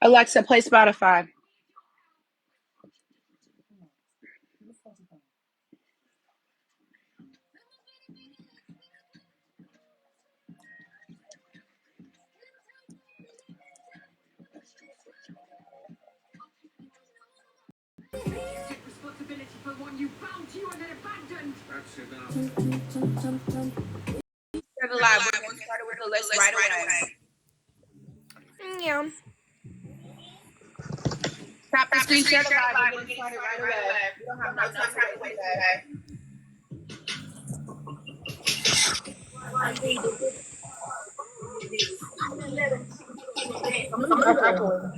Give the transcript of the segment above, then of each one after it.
Alexa, play Spotify. We're live. We're getting started with the list right away. Yeah. Tap the screen, share the live. We're getting started right away. We don't have no time to wait today. Somebody's echoing.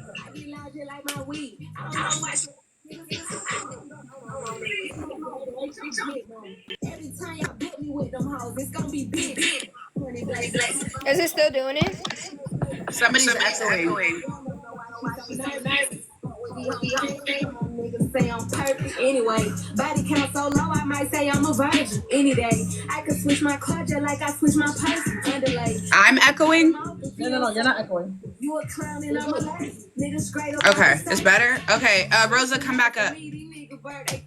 Every time y'all bet me with them hoes, it's gonna be big. Is it still doing it? Somebody's echoing. Niggas say I'm perfect anyway. Body count so low, I might say I'm a virgin any day. I could switch my car just like I switch my purse and delay. I'm echoing. No, you're not echoing. You a clown and I'm a nigga straight up. Okay, it's better. Okay, Rosa, come back up.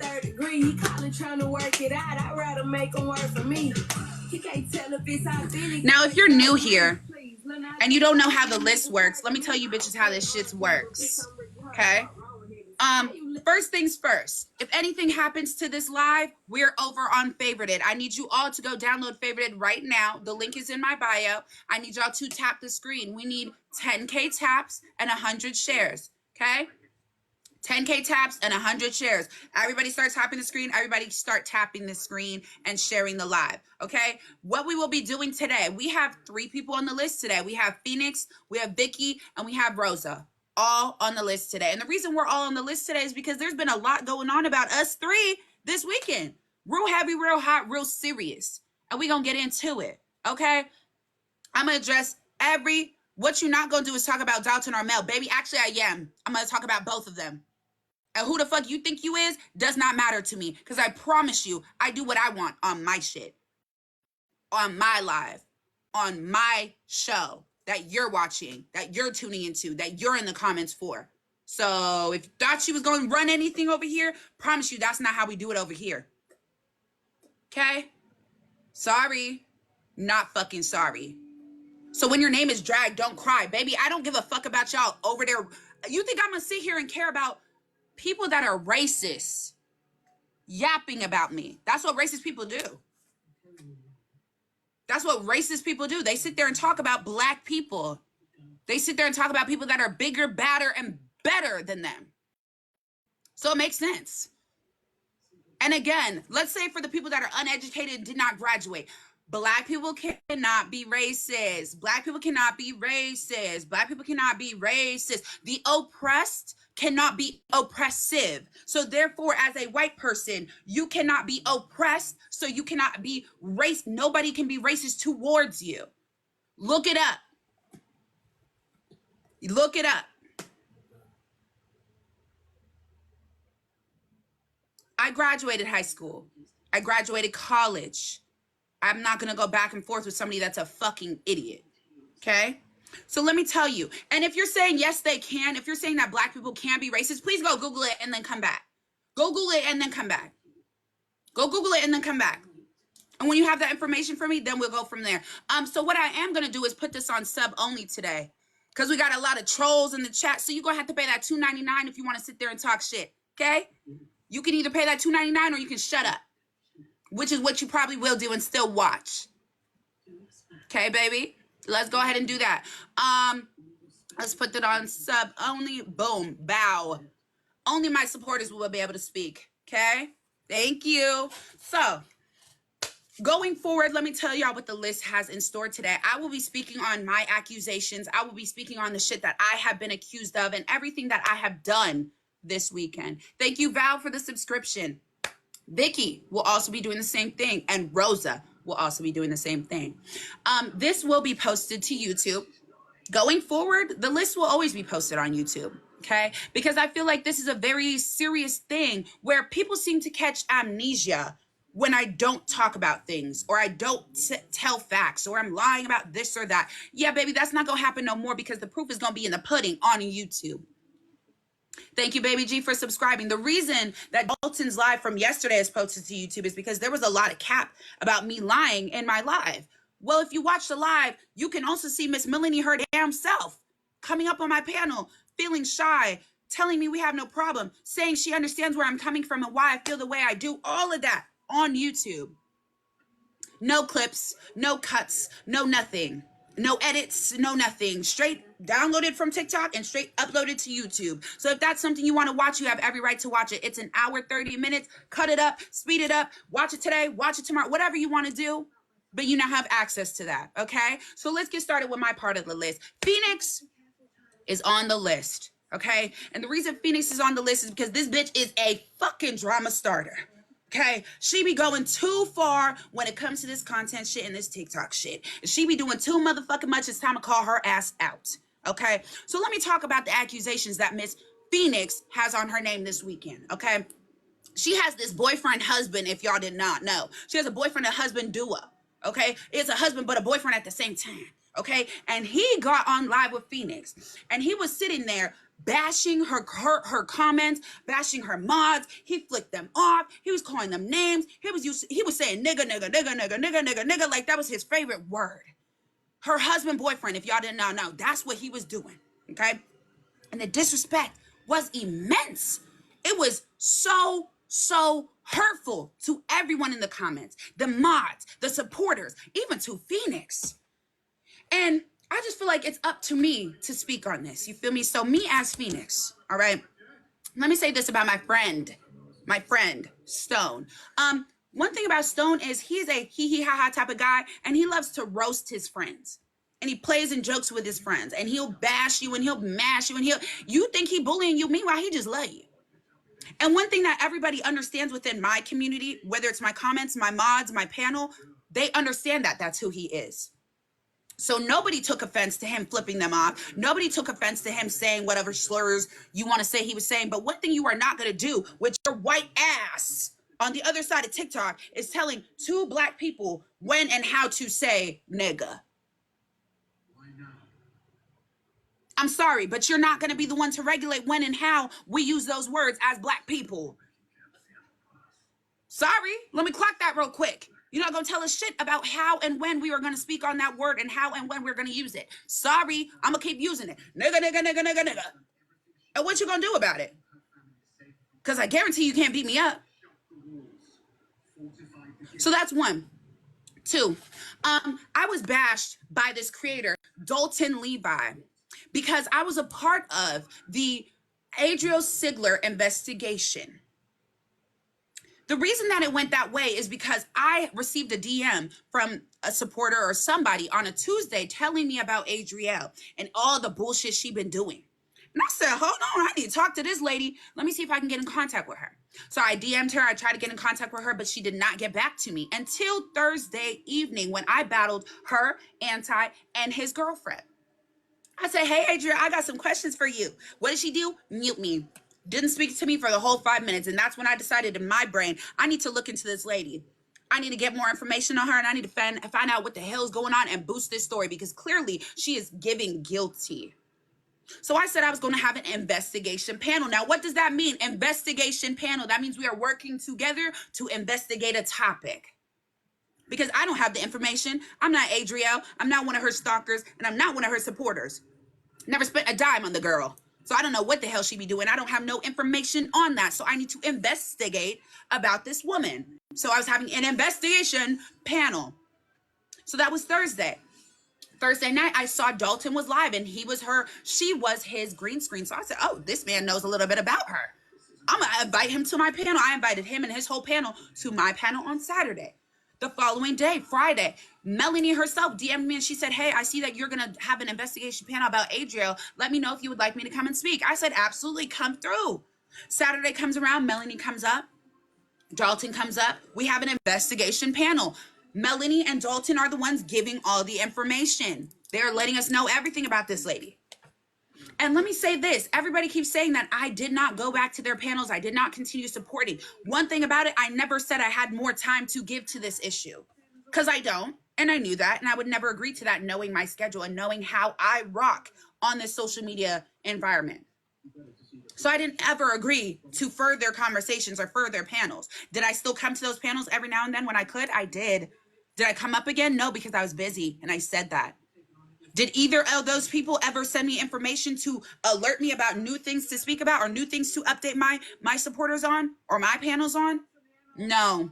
Third degree, he calling trying to work it out. I'd rather make him work for me. He can't tell if it's authentic. Now, if you're new here and you don't know how the list works, let me tell you bitches how this shit works. Okay? First things first. If anything happens to this live, we're over on Favorited. I need you all to go download Favorited right now. The link is in my bio. I need y'all to tap the screen. We need 10K taps and 100 shares. Okay? 10K taps and 100 shares. Everybody start tapping the screen. Everybody start tapping the screen and sharing the live. Okay. What we will be doing today, we have 3 people on the list today. We have Feenyx, we have Vicki, and we have Rosa, all on the list today. And the reason we're all on the list today is because there's been a lot going on about us 3 this weekend. Real heavy, real hot, real serious. And we're going to get into it. Okay. I'm going to address what you're not going to do is talk about Dalton or Mel. Baby, actually I am. I'm going to talk about both of them. And who the fuck you think you is does not matter to me. Because I promise you, I do what I want on my shit. On my live. On my show that you're watching. That you're tuning into. That you're in the comments for. So if you thought she was going to run anything over here, promise you that's not how we do it over here. Okay? Sorry. Not fucking sorry. So when your name is dragged, don't cry. Baby, I don't give a fuck about y'all over there. You think I'm going to sit here and care about people that are racist yapping about me? That's what racist people do. That's what racist people do. They sit there and talk about black people. They sit there and talk about people that are bigger, badder, and better than them. So it makes sense. And again, let's say for the people that are uneducated and did not graduate, black people cannot be racist. Black people cannot be racist. Black people cannot be racist. The oppressed cannot be oppressive. So therefore, as a white person, you cannot be oppressed. So you cannot be racist. Nobody can be racist towards you. Look it up. Look it up. I graduated high school. I graduated college. I'm not going to go back and forth with somebody that's a fucking idiot. Okay? So let me tell you. And if you're saying, yes, they can, if you're saying that black people can be racist, please go Google it and then come back. Go Google it and then come back. Go Google it and then come back. And when you have that information for me, then we'll go from there. So what I am going to do is put this on sub only today. Because we got a lot of trolls in the chat. So you're going to have to pay that $2.99 if you want to sit there and talk shit. Okay? You can either pay that $2.99 or you can shut up. Which is what you probably will do and still watch. Okay, baby? Let's go ahead and do that. Let's put that on sub only. Boom. Bow. Only my supporters will be able to speak. Okay? Thank you. So, going forward, let me tell y'all what the list has in store today. I will be speaking on my accusations. I will be speaking on the shit that I have been accused of and everything that I have done this weekend. Thank you, Val, for the subscription. Vicki will also be doing the same thing, and Rosa will also be doing the same thing. This will be posted to YouTube. Going forward, the list will always be posted on YouTube, okay? Because I feel like this is a very serious thing where people seem to catch amnesia when I don't talk about things or I don't tell facts or I'm lying about this or that. Yeah, baby, that's not going to happen no more because the proof is going to be in the pudding on YouTube. Thank you, Baby G, for subscribing. The reason that Dalton's live from yesterday is posted to YouTube is because there was a lot of cap about me lying in my live. Well, if you watch the live, you can also see Miss Melanie her damn self coming up on my panel, feeling shy, telling me we have no problem, saying she understands where I'm coming from and why I feel the way I do. All of that on YouTube. No clips, no cuts, no nothing. No edits, no nothing. Straight downloaded from TikTok and straight uploaded to YouTube. So if that's something you want to watch, you have every right to watch it. It's an hour, 30 minutes. Cut it up, speed it up, watch it today, watch it tomorrow, whatever you want to do. But you now have access to that, okay? So let's get started with my part of the list. Feenyx is on the list, okay? And the reason Feenyx is on the list is because this bitch is a fucking drama starter. Okay, she be going too far when it comes to this content shit and this TikTok shit. She be doing too motherfucking much. It's time to call her ass out. Okay, so let me talk about the accusations that Miss Feenyx has on her name this weekend. Okay, she has this boyfriend husband. If y'all did not know, she has a boyfriend and husband duo. Okay, it's a husband but a boyfriend at the same time. Okay, and he got on live with Feenyx and he was sitting there bashing her comments, bashing her mods. He flicked them off. He was calling them names. He was saying nigga, nigga, nigga, nigga, nigga, nigga, nigga, like that was his favorite word. Her husband, boyfriend, if y'all did not know, that's what he was doing. Okay, and the disrespect was immense. It was so hurtful to everyone in the comments, the mods, the supporters, even to Feenyx. And I just feel like it's up to me to speak on this. You feel me? So me as Feenyx, all right? Let me say this about my friend, Stone. One thing about Stone is he's a hee-hee-ha-ha type of guy, and he loves to roast his friends. And he plays and jokes with his friends, and he'll bash you, and he'll mash you, and you think he bullying you. Meanwhile, he just love you. And one thing that everybody understands within my community, whether it's my comments, my mods, my panel, they understand that that's who he is. So nobody took offense to him flipping them off. Nobody took offense to him saying whatever slurs you want to say he was saying. But one thing you are not going to do with your white ass on the other side of TikTok is telling two black people when and how to say nigga. I'm sorry, but you're not going to be the one to regulate when and how we use those words as black people. Sorry, let me clock that real quick. You're not going to tell us shit about how and when we are going to speak on that word and how and when we're going to use it. Sorry, I'm going to keep using it. Nigga, nigga, nigga, nigga, nigga. And what you going to do about it? Because I guarantee you can't beat me up. So that's one. Two, I was bashed by this creator, Dalton Levi, because I was a part of the Adriel Sigler investigation. The reason that it went that way is because I received a DM from a supporter or somebody on a Tuesday telling me about Adriel and all the bullshit she'd been doing. And I said, hold on, I need to talk to this lady. Let me see if I can get in contact with her. So I DM'd her. I tried to get in contact with her, but she did not get back to me until Thursday evening when I battled her, Anti, and his girlfriend. I said, hey, Adriel, I got some questions for you. What did she do? Mute me. Didn't speak to me for the whole 5 minutes. And that's when I decided in my brain, I need to look into this lady. I need to get more information on her, and I need to find out what the hell is going on and boost this story because clearly she is giving guilty. So I said I was going to have an investigation panel. Now, what does that mean? Investigation panel. That means we are working together to investigate a topic. Because I don't have the information. I'm not Adriel. I'm not one of her stalkers, and I'm not one of her supporters. Never spent a dime on the girl. So I don't know what the hell she be doing. I don't have no information on that. So I need to investigate about this woman. So I was having an investigation panel. So that was Thursday. Thursday night, I saw Dalton was live and she was his green screen. So I said, oh, this man knows a little bit about her. I'm going to invite him to my panel. I invited him and his whole panel to my panel on Saturday. The following day, Friday, Melanie herself DM'd me and she said, hey, I see that you're going to have an investigation panel about Adriel. Let me know if you would like me to come and speak. I said, absolutely, come through. Saturday comes around, Melanie comes up, Dalton comes up. We have an investigation panel. Melanie and Dalton are the ones giving all the information. They're letting us know everything about this lady. And let me say this. Everybody keeps saying that I did not go back to their panels. I did not continue supporting. One thing about it, I never said I had more time to give to this issue. Because I don't. And I knew that. And I would never agree to that, knowing my schedule and knowing how I rock on this social media environment. So I didn't ever agree to further conversations or further panels. Did I still come to those panels every now and then when I could? I did. Did I come up again? No, because I was busy. And I said that. Did either of those people ever send me information to alert me about new things to speak about or new things to update my supporters on or my panels on? No.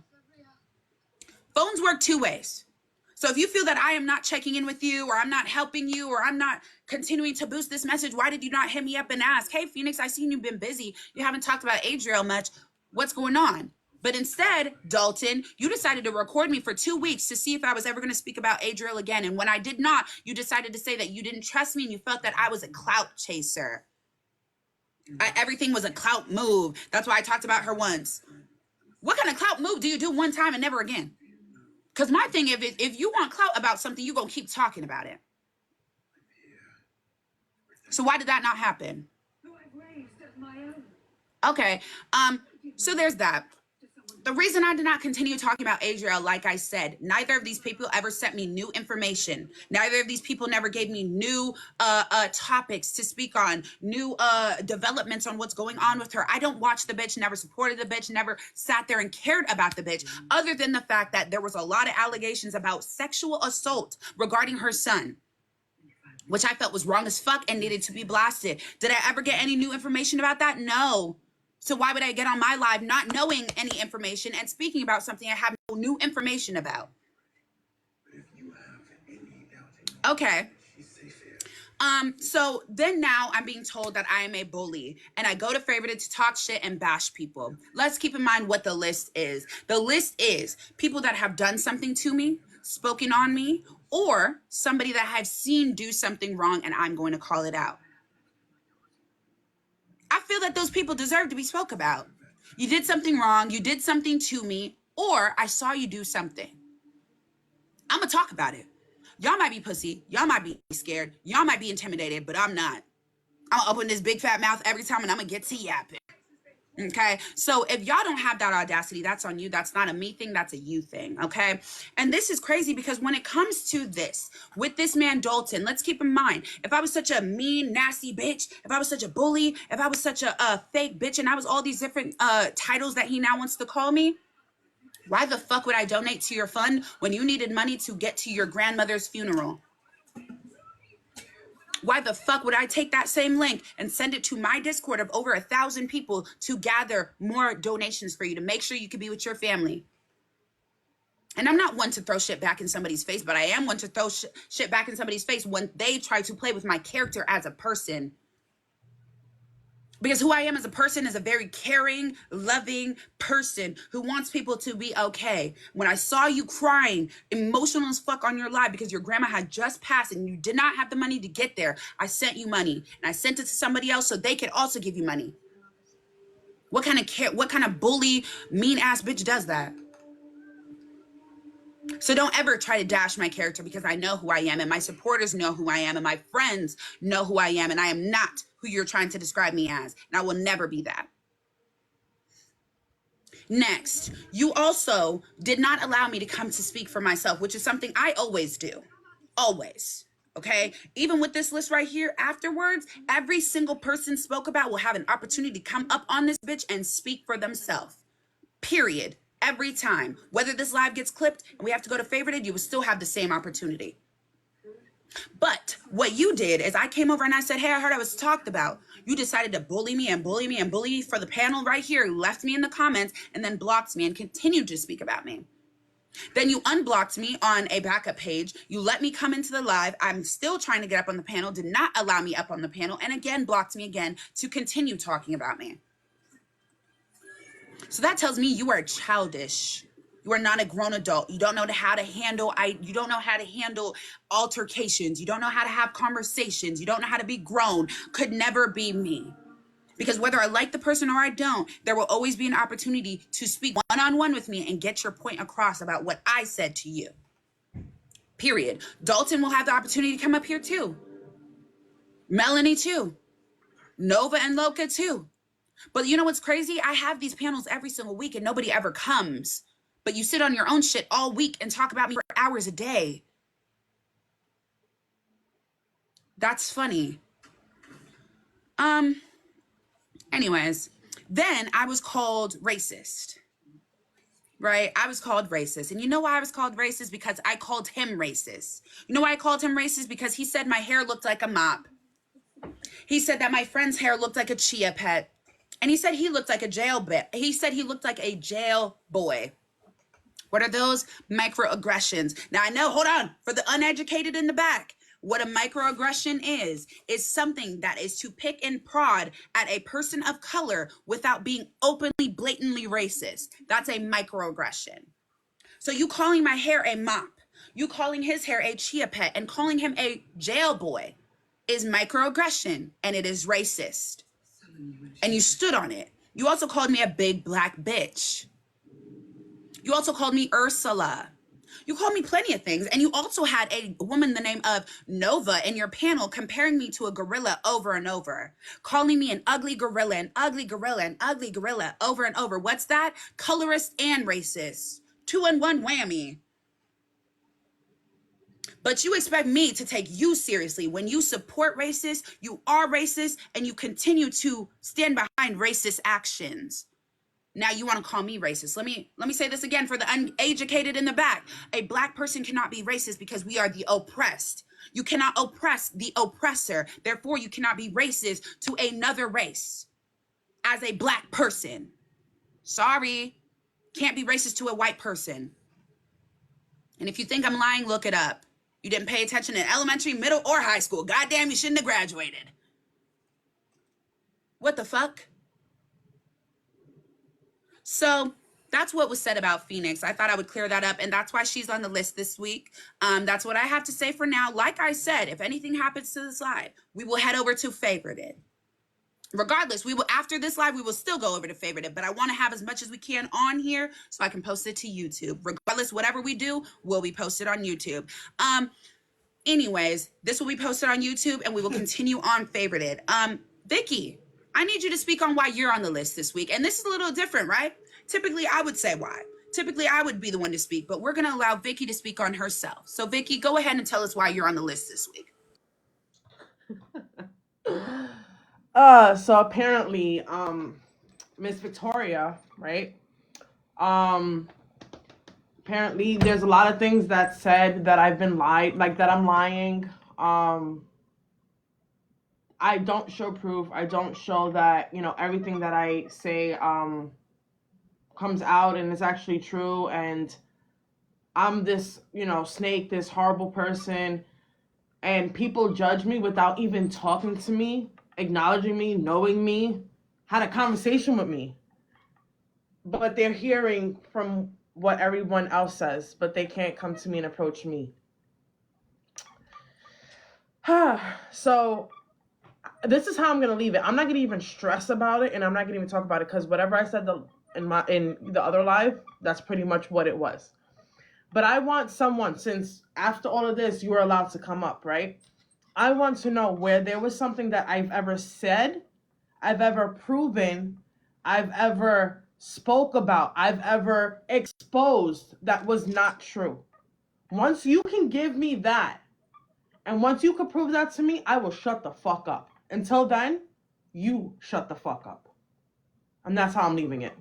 Phones work two ways. So if you feel that I am not checking in with you or I'm not helping you or I'm not continuing to boost this message, why did you not hit me up and ask, hey, Feenyx, I seen you've been busy. You haven't talked about Adriel much. What's going on? But instead, Dalton, you decided to record me for 2 weeks to see if I was ever going to speak about Adriel again. And when I did not, you decided to say that you didn't trust me and you felt that I was a clout chaser. Everything was a clout move. That's why I talked about her once. What kind of clout move do you do one time and never again? Because my thing, if you want clout about something, you're going to keep talking about it. So why did that not happen? Okay. So there's that. The reason I did not continue talking about Adriel, like I said, neither of these people ever sent me new information. Neither of these people never gave me new topics to speak on, new developments on what's going on with her. I don't watch the bitch, never supported the bitch, never sat there and cared about the bitch, other than the fact that there was a lot of allegations about sexual assault regarding her son, which I felt was wrong as fuck and needed to be blasted. Did I ever get any new information about that? No. So why would I get on my live not knowing any information and speaking about something I have no new information about? Okay. So then now I'm being told that I am a bully and I go to Favorited to talk shit and bash people. Let's keep in mind what the list is. The list is people that have done something to me, spoken on me, or somebody that I've seen do something wrong and I'm going to call it out. I feel that those people deserve to be spoke about. You did something wrong, you did something to me, or I saw you do something. I'm gonna talk about it. Y'all might be pussy, y'all might be scared, y'all might be intimidated, but I'm not. I'm gonna open this big fat mouth every time and I'm gonna get to yapping. Okay, so if y'all don't have that audacity, that's on you. That's not a me thing, that's a you thing. Okay, and this is crazy because when it comes to this, with this man Dalton, let's keep in mind, if I was such a mean, nasty bitch, if I was such a bully, if I was such a fake bitch, and I was all these different titles that he now wants to call me, why the fuck would I donate to your fund when you needed money to get to your grandmother's funeral? Why the fuck would I take that same link and send it to my Discord of over 1,000 people to gather more donations for you to make sure you can be with your family? And I'm not one to throw shit back in somebody's face, but I am one to throw shit back in somebody's face when they try to play with my character as a person. Because who I am as a person is a very caring, loving person who wants people to be okay. When I saw you crying, emotional as fuck on your live because your grandma had just passed and you did not have the money to get there, I sent you money. And I sent it to somebody else so they could also give you money. What kind of bully, mean-ass bitch does that? So don't ever try to dash my character because I know who I am and my supporters know who I am and my friends know who I am and I am not who you're trying to describe me as. And I will never be that. Next, you also did not allow me to come to speak for myself, which is something I always do. Always. Okay? Even with this list right here, afterwards, every single person spoke about will have an opportunity to come up on this bitch and speak for themselves. Period. Every time. Whether this live gets clipped and we have to go to favorited, you will still have the same opportunity. But what you did is I came over and I said, hey, I heard I was talked about. You decided to bully me and bully me and bully me for the panel right here. You left me in the comments and then blocked me and continued to speak about me. Then you unblocked me on a backup page. You let me come into the live. I'm still trying to get up on the panel, did not allow me up on the panel, and again blocked me again to continue talking about me. So that tells me you are childish. You are not a grown adult. You don't know how to handle you don't know how to handle altercations. You don't know how to have conversations. You don't know how to be grown. Could never be me. Because whether I like the person or I don't, there will always be an opportunity to speak one-on-one with me and get your point across about what I said to you. Period. Dalton will have the opportunity to come up here too. Melanie too. Nova and Loca too. But you know what's crazy? I have these panels every single week and nobody ever comes. But you sit on your own shit all week and talk about me for hours a day. That's funny. Anyways, then I was called racist. Right? I was called racist. And you know why I was called racist? Because I called him racist. You know why I called him racist? Because he said my hair looked like a mop. He said that my friend's hair looked like a chia pet. And he said he looked like a jail bit. He said he looked like a jail boy. What are those? Microaggressions. Now I know, hold on, for the uneducated in the back, what a microaggression is something that is to pick and prod at a person of color without being openly, blatantly racist. That's a microaggression. So you calling my hair a mop, you calling his hair a chia pet, and calling him a jail boy is microaggression, and it is racist. And you stood on it. You also called me a big black bitch. You also called me Ursula. You called me plenty of things. And you also had a woman the name of Nova in your panel comparing me to a gorilla over and over. Calling me an ugly gorilla, an ugly gorilla, an ugly gorilla over and over. What's that? Colorist and racist. 2-in-1 whammy. But you expect me to take you seriously when you support racists, you are racist, and you continue to stand behind racist actions. Now you want to call me racist. Let me say this again for the uneducated in the back. A black person cannot be racist because we are the oppressed. You cannot oppress the oppressor. Therefore, you cannot be racist to another race as a black person. Sorry. Can't be racist to a white person. And if you think I'm lying, look it up. You didn't pay attention in elementary, middle, or high school. Goddamn, you shouldn't have graduated. What the fuck? So that's what was said about Feenyx. I thought I would clear that up, and that's why she's on the list this week. That's what I have to say for now. Like I said, if anything happens to this live, we will head over to Favorited. Regardless, we will, after this live, we will still go over to Favorited, but I want to have as much as we can on here so I can post it to YouTube. Regardless, whatever we do will be posted on YouTube. Anyways, this will be posted on YouTube, and we will continue on Favorited. Vicki, I need you to speak on why you're on the list this week. And this is a little different, right? Typically, I would say why. Typically, I would be the one to speak, but we're going to allow Vicki to speak on herself. So, Vicki, go ahead and tell us why you're on the list this week. So apparently, Miss Victoria, right? Apparently there's a lot of things that said that I've been that I'm lying. I don't show proof. I don't show that, everything that I say, comes out and is actually true. And I'm this, snake, this horrible person. And people judge me without even talking to me, acknowledging me, knowing me, had a conversation with me. But they're hearing from what everyone else says, but they can't come to me and approach me. So this is how I'm going to leave it. I'm not going to even stress about it, and I'm not going to even talk about it, because whatever I said in the other live, that's pretty much what it was. But I want someone, since after all of this, you were allowed to come up, right? I want to know where there was something that I've ever said, I've ever proven, I've ever spoke about, I've ever exposed that was not true. Once you can give me that, and once you can prove that to me, I will shut the fuck up. Until then, you shut the fuck up. And that's how I'm leaving it.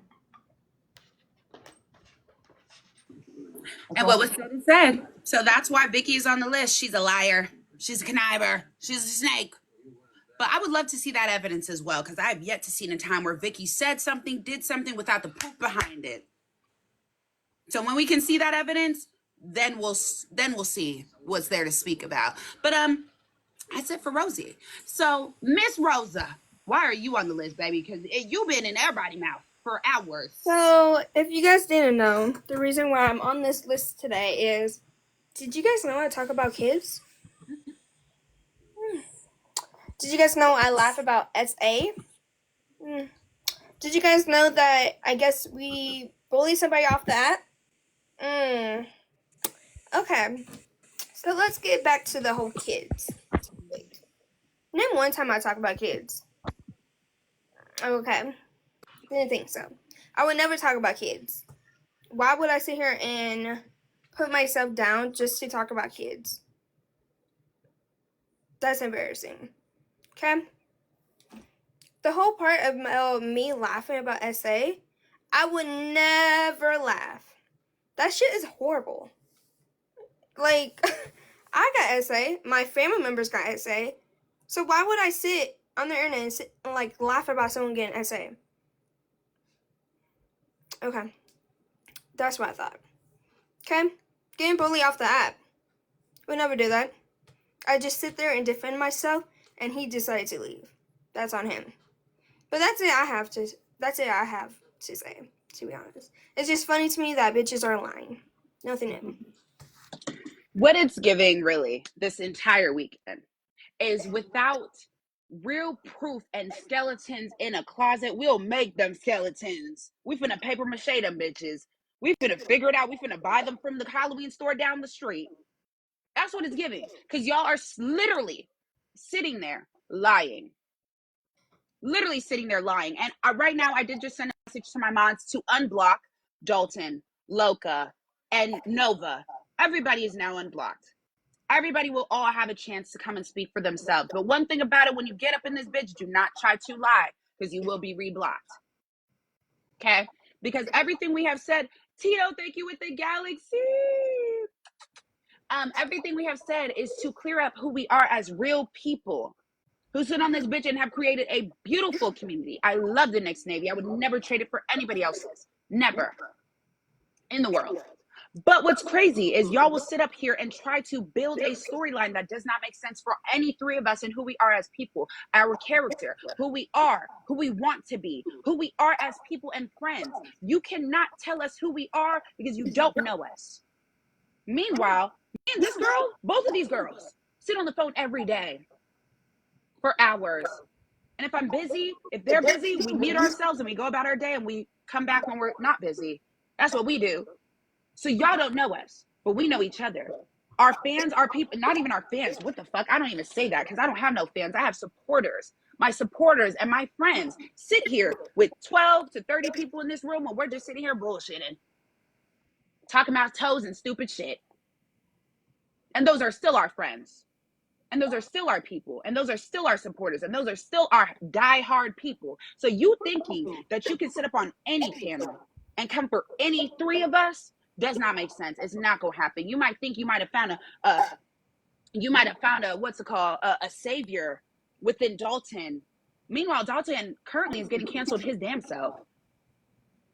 And what was said is said. So that's why Vicki is on the list. She's a liar. She's a conniver. She's a snake. But I would love to see that evidence as well, because I have yet to see a time where Vicki said something, did something without the proof behind it. So when we can see that evidence, then we'll see what's there to speak about. But that's it for Rosie. So Miss Rosa, why are you on the list, baby? Because you've been in everybody's mouth for hours. So, if you guys didn't know, the reason why I'm on this list today is, did you guys know I talk about kids? Did you guys know I laugh about SA? Did you guys know that I guess we bully somebody off that? Okay, so let's get back to the whole kids. Wait. Name one time I talk about kids. Okay. Didn't think so. I would never talk about kids. Why would I sit here and put myself down just to talk about kids? That's embarrassing. Okay? The whole part of me laughing about SA, I would never laugh. That shit is horrible. Like, I got SA. My family members got SA. So why would I sit on the internet and, like, laugh about someone getting SA? Okay. That's what I thought. Okay? Getting bullied off the app. Would never do that. I just sit there and defend myself, and he decided to leave. That's on him. But that's it I have to say, to be honest. It's just funny to me that bitches are lying. Nothing new. What it's giving, really, this entire weekend is without real proof and skeletons in a closet, we'll make them skeletons. We finna paper mache them bitches. We finna figure it out. We finna buy them from the Halloween store down the street. That's what it's giving. Because y'all are literally sitting there lying. Literally sitting there lying. And right now, I did just send a message to my moms to unblock Dalton, Loca, and Nova. Everybody is now unblocked. Everybody will all have a chance to come and speak for themselves. But one thing about it, when you get up in this bitch, do not try to lie, because you will be reblocked. Okay? Because everything we have said, Tito, thank you with the galaxy. Everything we have said is to clear up who we are as real people who sit on this bitch and have created a beautiful community. I love the Knicks Navy. I would never trade it for anybody else's. Never. In the world. But what's crazy is y'all will sit up here and try to build a storyline that does not make sense for any three of us and who we are as people, our character, who we are, who we want to be, who we are as people and friends. You cannot tell us who we are because you don't know us. Meanwhile, me and this girl, both of these girls, sit on the phone every day for hours. And if I'm busy, if they're busy, we mute ourselves and we go about our day and we come back when we're not busy. That's what we do. So y'all don't know us, but we know each other. Our fans, our people, not even our fans. What the fuck? I don't even say that because I don't have no fans. I have supporters. My supporters and my friends sit here with 12 to 30 people in this room and we're just sitting here bullshitting, talking about toes and stupid shit. And those are still our friends. And those are still our people. And those are still our supporters. And those are still our diehard people. So you thinking that you can sit up on any panel and come for any three of us does not make sense. It's not gonna happen. You might think you might have found a what's it called, a savior within Dalton. Meanwhile, Dalton currently is getting canceled his damn self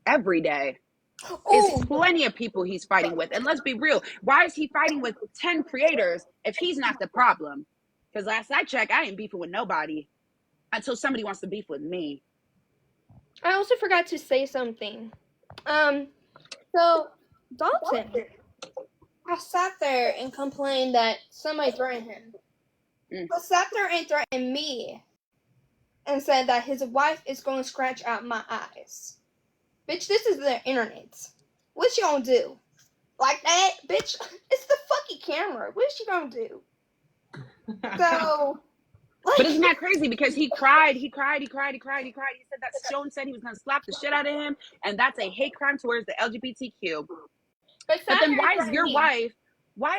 every day. There's plenty of people he's fighting with. And let's be real, why is he fighting with 10 creators if he's not the problem? Because last I checked, I ain't beefing with nobody until somebody wants to beef with me. I also forgot to say something. So Dalton I sat there and complained that somebody threatened him. But sat there and threatened me and said that his wife is going to scratch out my eyes. Bitch, this is the internet. What you gonna do? Like that? Bitch, it's the fucking camera. What is she gonna do? So... Like, but isn't that crazy? Because he cried. He said that Stone said he was going to slap the shit out of him. And that's a hate crime towards the LGBTQ. But then why is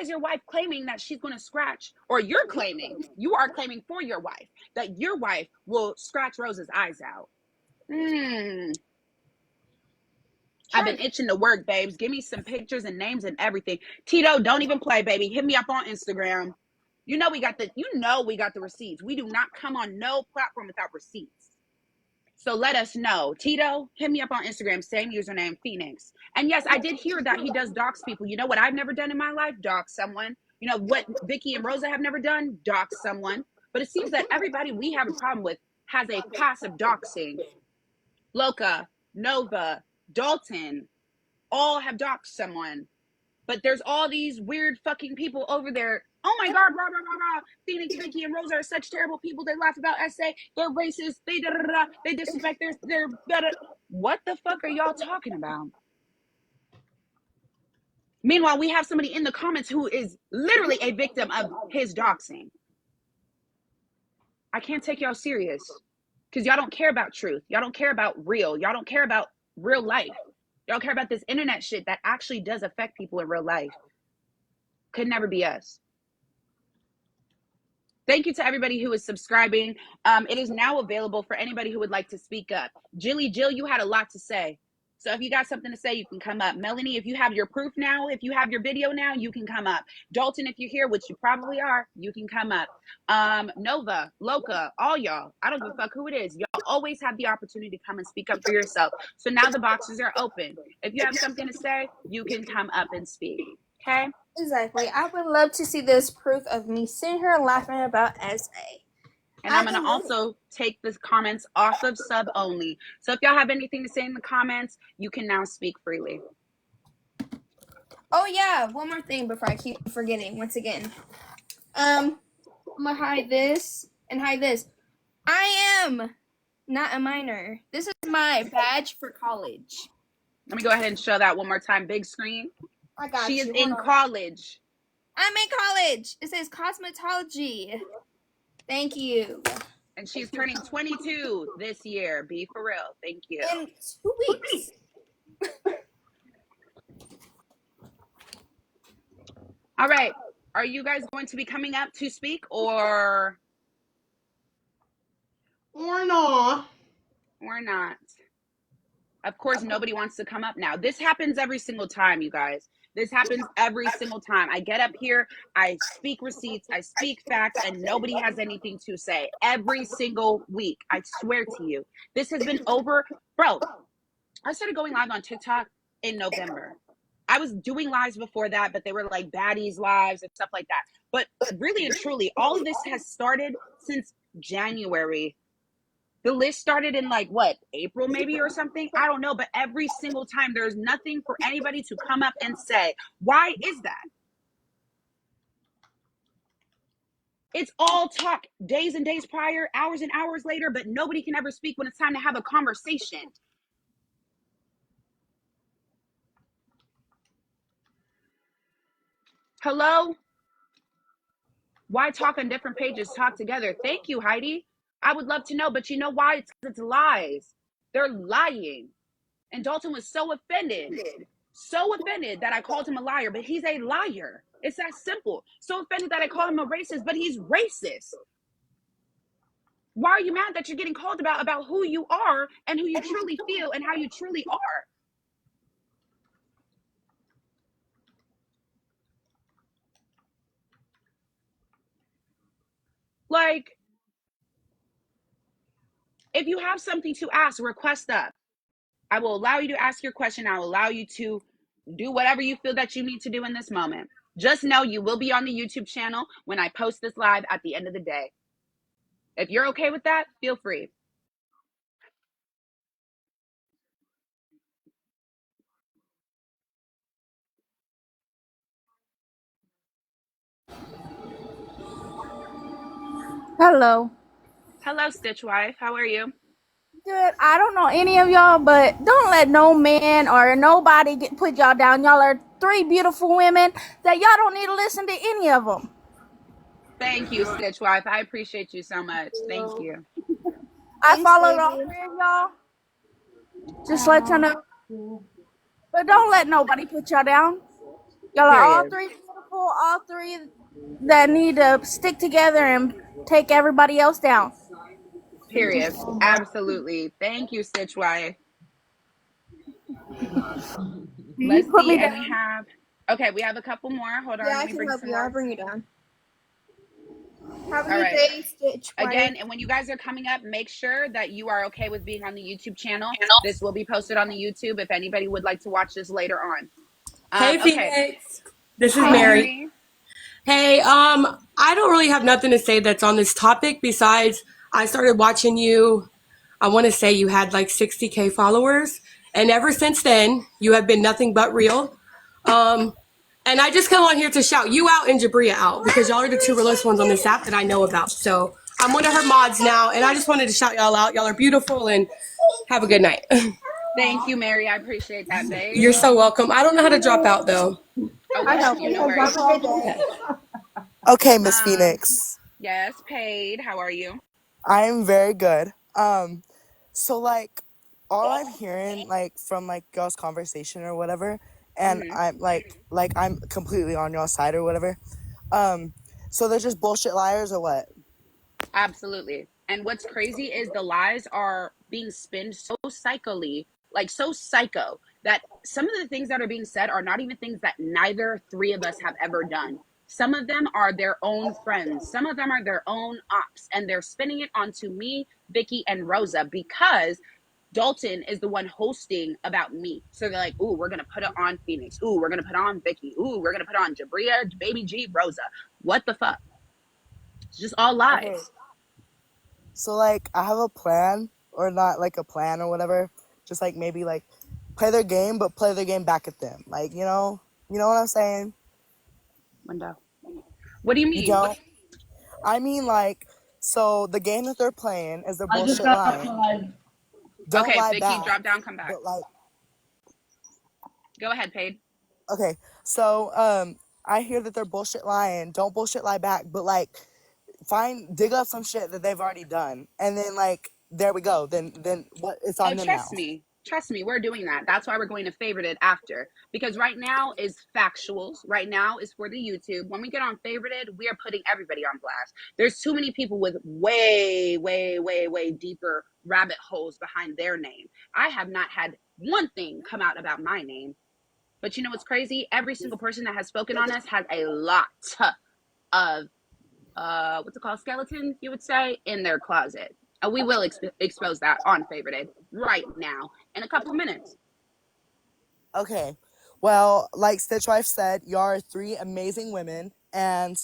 your wife claiming that she's going to scratch, or you are claiming for your wife that your wife will scratch Rosa's eyes out? I've been itching to work, babes. Give me some pictures and names and everything. Tito, don't even play, baby. Hit me up on Instagram. You know we got the receipts. We do not come on no platform without receipts. So let us know. Tito, hit me up on Instagram, same username, Feenyx. And yes, I did hear that he does dox people. You know what I've never done in my life? Dox someone. You know what Vicki and Rosa have never done? Dox someone. But it seems that everybody we have a problem with has a passive doxing. Loca, Nova, Dalton, all have doxed someone. But there's all these weird fucking people over there. Oh my God, rah, rah, rah, rah. Feenyx, Vicki, and Rosa are such terrible people. They laugh about SA. They're racist. They da da da. They disrespect their better. What the fuck are y'all talking about? Meanwhile, we have somebody in the comments who is literally a victim of his doxing. I can't take y'all serious. Because y'all don't care about truth. Y'all don't care about real. Y'all don't care about real life. Y'all care about this internet shit that actually does affect people in real life. Could never be us. Thank you to everybody who is subscribing. It is now available for anybody who would like to speak up. Jill, you had a lot to say. So if you got something to say, you can come up. Melanie, if you have your proof now, if you have your video now, you can come up. Dalton, if you're here, which you probably are, you can come up. Nova, Loca, all y'all, I don't give a fuck who it is. Y'all always have the opportunity to come and speak up for yourself. So now the boxes are open. If you have something to say, you can come up and speak. Okay? Exactly. I would love to see this proof of me sitting here laughing about SA. And I'm going to also take the comments off of sub only. So if y'all have anything to say in the comments, you can now speak freely. Oh yeah, one more thing before I keep forgetting once again. I'm gonna hide this and hide this. I am not a minor. This is my badge for college. Let me go ahead and show that one more time. Big screen. I got She you. is Hold in on. college. I'm in college. It says cosmetology. Thank you. And she's turning 22 this year. Be for real. Thank you. In 2 weeks. All right. Are you guys going to be coming up to speak or not? Or not? Of course, nobody wants to come up now. This happens every single time, you guys. This happens every single time. I get up here, I speak receipts, I speak facts, and nobody has anything to say. Every single week. I swear to you. This has been over. Bro, I started going live on TikTok in November. I was doing lives before that, but they were like baddies lives and stuff like that. But really and truly, all of this has started since January. The list started in like what, April maybe or something? I don't know. But every single time there's nothing for anybody to come up and say. Why is that? It's all talk days and days prior, hours and hours later, but nobody can ever speak when it's time to have a conversation. Hello? Why talk on different pages? Talk together. Thank you, Heidi. I would love to know, but you know why? It's lies. They're lying. And Dalton was so offended that I called him a liar, but he's a liar. It's that simple. So offended that I call him a racist, but he's racist. Why are you mad that you're getting called about who you are and who you truly feel and how you truly are? Like, if you have something to ask, request up. I will allow you to ask your question. I will allow you to do whatever you feel that you need to do in this moment. Just know you will be on the YouTube channel when I post this live at the end of the day. If you're okay with that, feel free. Hello. Hello, Stitch Wife. How are you? Good. I don't know any of y'all, but don't let no man or nobody put y'all down. Y'all are three beautiful women that y'all don't need to listen to any of them. Thank you, Stitch Wife. I appreciate you so much. Thank you. I Thanks, followed baby. all three of y'all. Just let y'all know. But don't let nobody put y'all down. Y'all are all Period. three beautiful, all three that need to stick together and take everybody else down. Period. Absolutely. Thank you, Stitch Wife. Let's Put see. me And we down. have, okay, we have a couple more. Hold on. Yeah, Let I me can bring help some you. I'll more. bring you down. Have a All good right. day, Stitch Wife. Again, and when you guys are coming up, make sure that you are okay with being on the YouTube channel. This will be posted on the YouTube if anybody would like to watch this later on. Hey, Okay. Feenyx. This is Hi, Mary. Hey, I don't really have nothing to say that's on this topic besides I started watching you. I want to say you had like 60K followers, and ever since then, you have been nothing but real. And I just come on here to shout you out and Jabria out because y'all are the two realest ones on this app that I know about. So I'm one of her mods now, and I just wanted to shout y'all out. Y'all are beautiful, and have a good night. Thank you, Mary. I appreciate that, babe. You're so welcome. I don't know how to drop out though. Oh, I we'll help help you. you. No worries. Have a good day. Okay, Miss Feenyx. Yes, Paid. How are you? I'm very good. So like all I'm hearing like from like y'all's conversation or whatever, and I'm like I'm completely on y'all's side or whatever. So they're just bullshit liars or what? Absolutely. And what's crazy is the lies are being spinned so psychically, like so psycho, that some of the things that are being said are not even things that neither three of us have ever done. Some of them are their own friends. Some of them are their own ops, and they're spinning it onto me, Vicki, and Rosa because Dalton is the one hosting about me. So they're like, ooh, we're going to put it on Feenyx. Ooh, we're going to put on Vicki. Ooh, we're going to put on Jabria, Baby G, Rosa. What the fuck? It's just all Okay. lies. So like I have a plan, or not like a plan or whatever. Just like maybe like play their game, but play their game back at them. Like you know what I'm saying? Window. What do you You mean? don't. I mean like, so the game that they're playing is the I just bullshit got lying. applied. Don't Okay, lie Vicki, back. drop down, come back. But like, Go ahead, Paige. okay, so I hear that they're bullshit lying. Don't bullshit lie back, but like, dig up some shit that they've already done, and then like, there we go. Then what? It's on Oh, them now. trust me, we're doing that. That's why we're going to favorite it after, because right now is factuals. Right now is for the YouTube. When we get on favorited, we are putting everybody on blast. There's too many people with way, way, way, way deeper rabbit holes behind their name. I have not had one thing come out about my name. But you know what's crazy? Every single person that has spoken on us has a lot of what's it called, skeletons, you would say, in their closet. We will expose that on favorited right now in a couple of minutes. Okay, well, like Stitch Wife said, y'all are three amazing women, and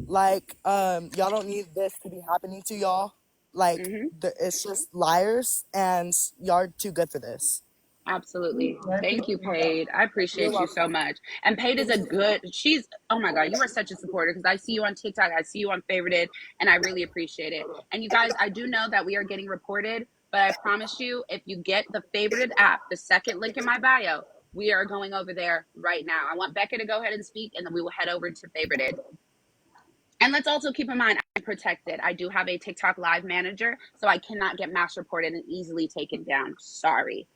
like y'all don't need this to be happening to y'all. Like it's just liars, and y'all are too good for this. Absolutely. I Thank you, appreciate that. Paige. I You're appreciate you so welcome. much. And Paige is oh my God, you are such a supporter because I see you on TikTok, I see you on favorited, and I really appreciate it. And you guys, I do know that we are getting reported, but I promise you, if you get the favorited app, the second link in my bio, we are going over there right now. I want Becca to go ahead and speak, and then we will head over to favorited. And let's also keep in mind, I'm protected. I do have a TikTok live manager, so I cannot get mass reported and easily taken down. Sorry.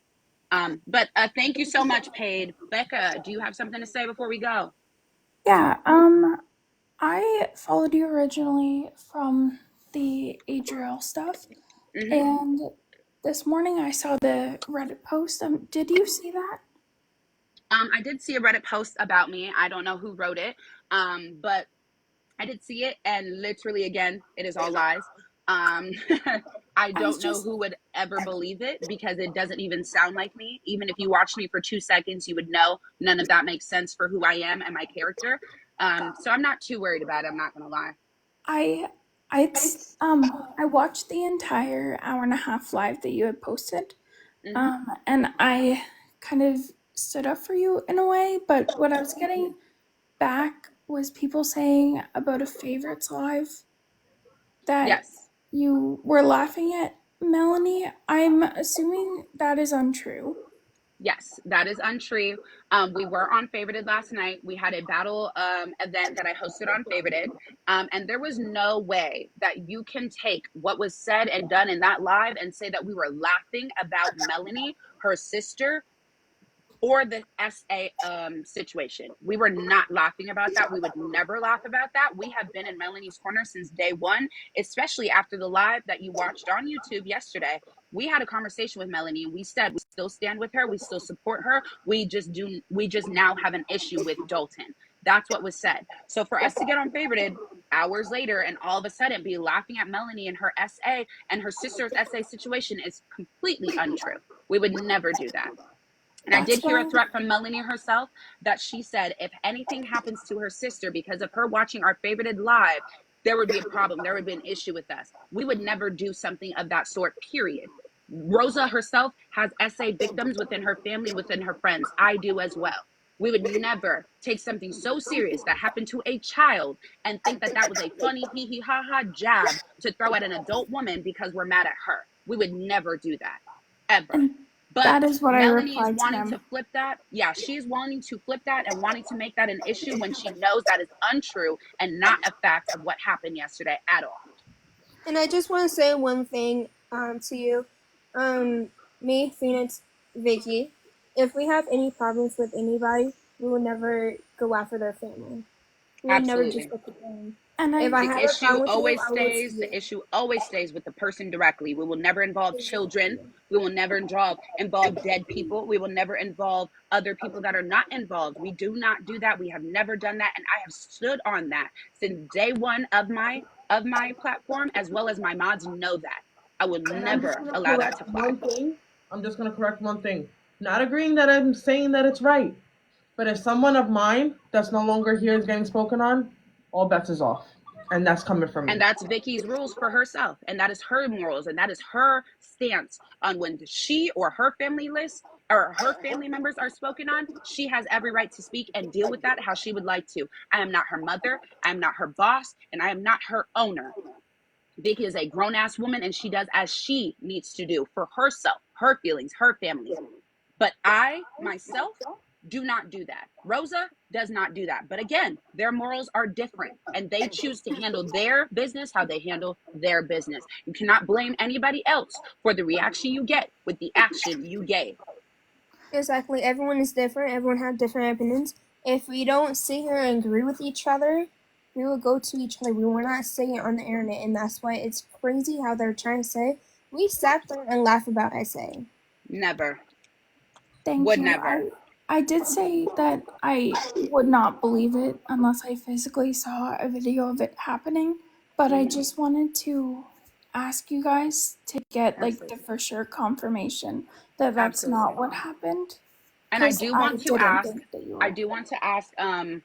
But thank you so much, Paige. Becca, do you have something to say before we go? Yeah, I followed you originally from the Adriel stuff, and this morning I saw the Reddit post. Did you see that? I did see a Reddit post about me. I don't know who wrote it, but I did see it, and literally, again, it is all lies. I don't know who would ever believe it because it doesn't even sound like me. Even if you watched me for 2 seconds, you would know none of that makes sense for who I am and my character. So I'm not too worried about it. I'm not gonna lie. I watched the entire hour and a half live that you had posted, and I kind of stood up for you in a way. But what I was getting back was people saying about a favorites live that Yes. you were laughing at Melanie. I'm assuming that is untrue. Yes, that is untrue. We were on Favorited last night. We had a battle event that I hosted on Favorited. And there was no way that you can take what was said and done in that live and say that we were laughing about Melanie, her sister, or the SA situation. We were not laughing about that. We would never laugh about that. We have been in Melanie's corner since day one, especially after the live that you watched on YouTube yesterday. We had a conversation with Melanie and we said we still stand with her, we still support her. We just now have an issue with Dalton. That's what was said. So for us to get on favorited hours later and all of a sudden be laughing at Melanie and her SA and her sister's SA situation is completely untrue. We would never do that. And I did hear a threat from Melanie herself that she said if anything happens to her sister because of her watching our favorited live, there would be a problem. There would be an issue with us. We would never do something of that sort, period. Rosa herself has SA victims within her family, within her friends. I do as well. We would never take something so serious that happened to a child and think that that was a funny hee hee ha ha jab to throw at an adult woman because we're mad at her. We would never do that, ever. But that is what Melanie I is wanting to flip that. Yeah, she's wanting to flip that and wanting to make that an issue when she knows that is untrue and not a fact of what happened yesterday at all. And I just want to say one thing. to you. Me, Feenyx, Vicki. If we have any problems with anybody, we will never go after their family. We would never just Absolutely. look at them. And If I I The have a issue problem with you, always I will go to stays, you. the issue always stays with the person directly. We will never involve children. We will never involve dead people. We will never involve other people that are not involved. We do not do that. We have never done that. And I have stood on that since day one of my platform, as well as my mods know that. I will And I'm just never gonna allow that correct to fly. one thing. I'm just gonna correct one thing. Not agreeing that I'm saying that it's right, but if someone of mine that's no longer here is getting spoken on, all bets is off, and that's coming from And me. that's Vicky's rules for herself. And that is her morals. And that is her stance on when she or her family list or her family members are spoken on. She has every right to speak and deal with that how she would like to. I am not her mother. I am not her boss. And I am not her owner. Vicky is a grown ass woman and she does as she needs to do for herself, her feelings, her family. But I, myself, do not do that. Rosa does not do that. But again, their morals are different and they choose to handle their business how they handle their business. You cannot blame anybody else for the reaction you get with the action you gave. Exactly. Everyone is different. Everyone has different opinions. If we don't sit here and agree with each other, we will go to each other. We will not say it on the internet, and that's why it's crazy how they're trying to say. We sat there and laughed about SA. Never. Thank Would you. never. I did say that I would not believe it unless I physically saw a video of it happening, but I just wanted to ask you guys to get like the Absolutely. for sure confirmation that that's not Absolutely. what happened, And I because do I want to didn't ask, think that you were.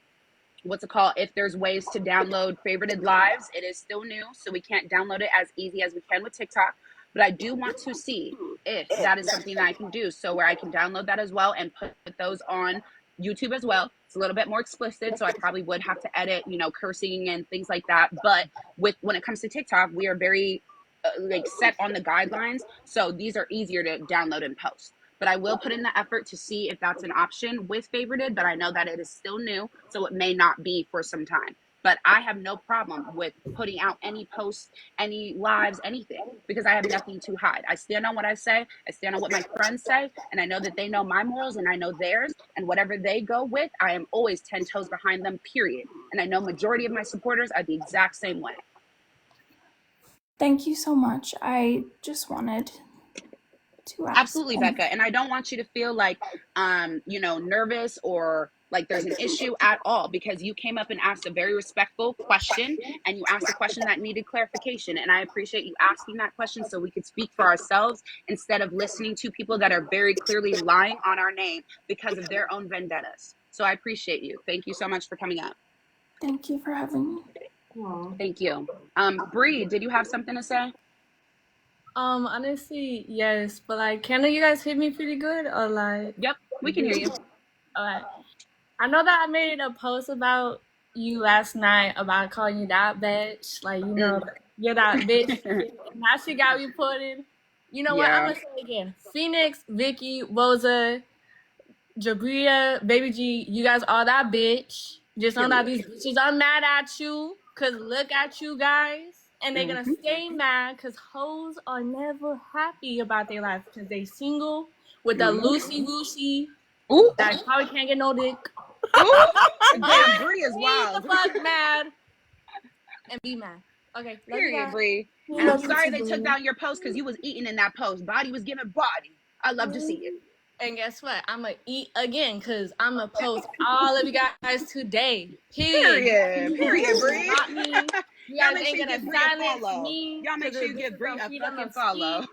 what's it called, if there's ways to download favorited lives. It is still new, so we can't download it as easy as we can with TikTok, but I do want to see if that is something that I can do, so where I can download that as well and put those on YouTube as well. It's a little bit more explicit, so I probably would have to edit, cursing and things like that. But when it comes to TikTok, we are very like set on the guidelines, so these are easier to download and post. But I will put in the effort to see if that's an option with favorited, but I know that it is still new, so it may not be for some time. But I have no problem with putting out any posts, any lives, anything, because I have nothing to hide. I stand on what I say. I stand on what my friends say, and I know that they know my morals and I know theirs, and whatever they go with, I am always 10 toes behind them, period. And I know majority of my supporters are the exact same way. Thank you so much. I just wanted to ask. Absolutely, Becca. And I don't want you to feel like, nervous or like there's an issue at all, because you came up and asked a very respectful question and you asked a question that needed clarification. And I appreciate you asking that question so we could speak for ourselves instead of listening to people that are very clearly lying on our name because of their own vendettas. So I appreciate you. Thank you so much for coming up. Thank you for having me. Aww. Thank you. Bree, did you have something to say? Honestly, yes, but like, can you guys hear me pretty good, or like? Yep, we can hear you. Alright. I know that I made a post about you last night about calling you that bitch, like you're that bitch. Now she got reported. You know what? I'm Yeah. gonna say it again. Feenyx, Vicki, Rosa, Jabria, Baby G, you guys are that bitch. Just know that these bitches are mad at you, cause look at you guys. And they're gonna stay mad because hoes are never happy about their life because they single with a loosey woosey Ooh. that probably can't get no dick. Ooh. Damn, Bree is Be wild. the fuck mad and be mad. Okay, love you Period, guys. Bree. And I'm sorry they took down your post because you was eating in that post. Body was giving body. I love to see it. And guess what? I'm gonna eat again because I'm gonna post all of you guys today. Period, Bree. Not me. You Y'all guys make sure ain't you gonna give Bree a silence follow. me. Y'all make sure you give Bree a fucking follow.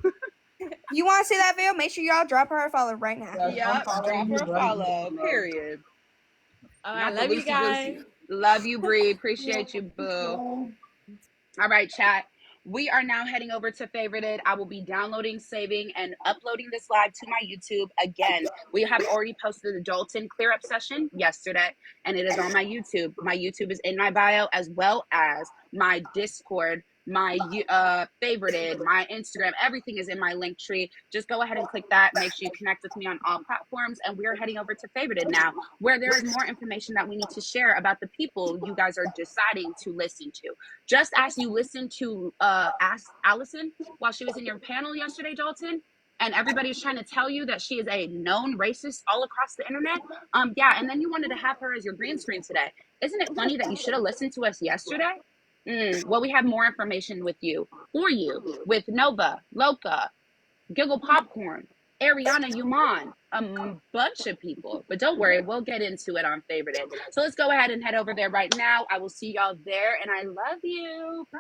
You want to see that video? Make sure y'all drop her a follow right now. Yep, drop her a follow. Period. All Not right, the love you loosey guys. goosey. Love you, Bree. Appreciate you, boo. All right, chat. We are now heading over to Favorited. I will be downloading, saving, and uploading this live to my YouTube. Again, we have already posted the Dalton clear up session yesterday, and it is on my YouTube. My YouTube is in my bio, as well as my Discord my favorited, my Instagram, everything is in my link tree. Just go ahead and click that. Make sure you connect with me on all platforms. And we're heading over to favorited now, where there is more information that we need to share about the people you guys are deciding to listen to. Just as you listened to ask Allison while she was in your panel yesterday, Dalton, and everybody's trying to tell you that she is a known racist all across the internet. Yeah, and then you wanted to have her as your green screen today. Isn't it funny that you should have listened to us yesterday? Well, we have more information with you, for you, with Nova, Loca, Giggle Popcorn, Ariana Yuman, a bunch of people. But don't worry, we'll get into it on Favorited. So let's go ahead and head over there right now. I will see y'all there, and I love you. Bye.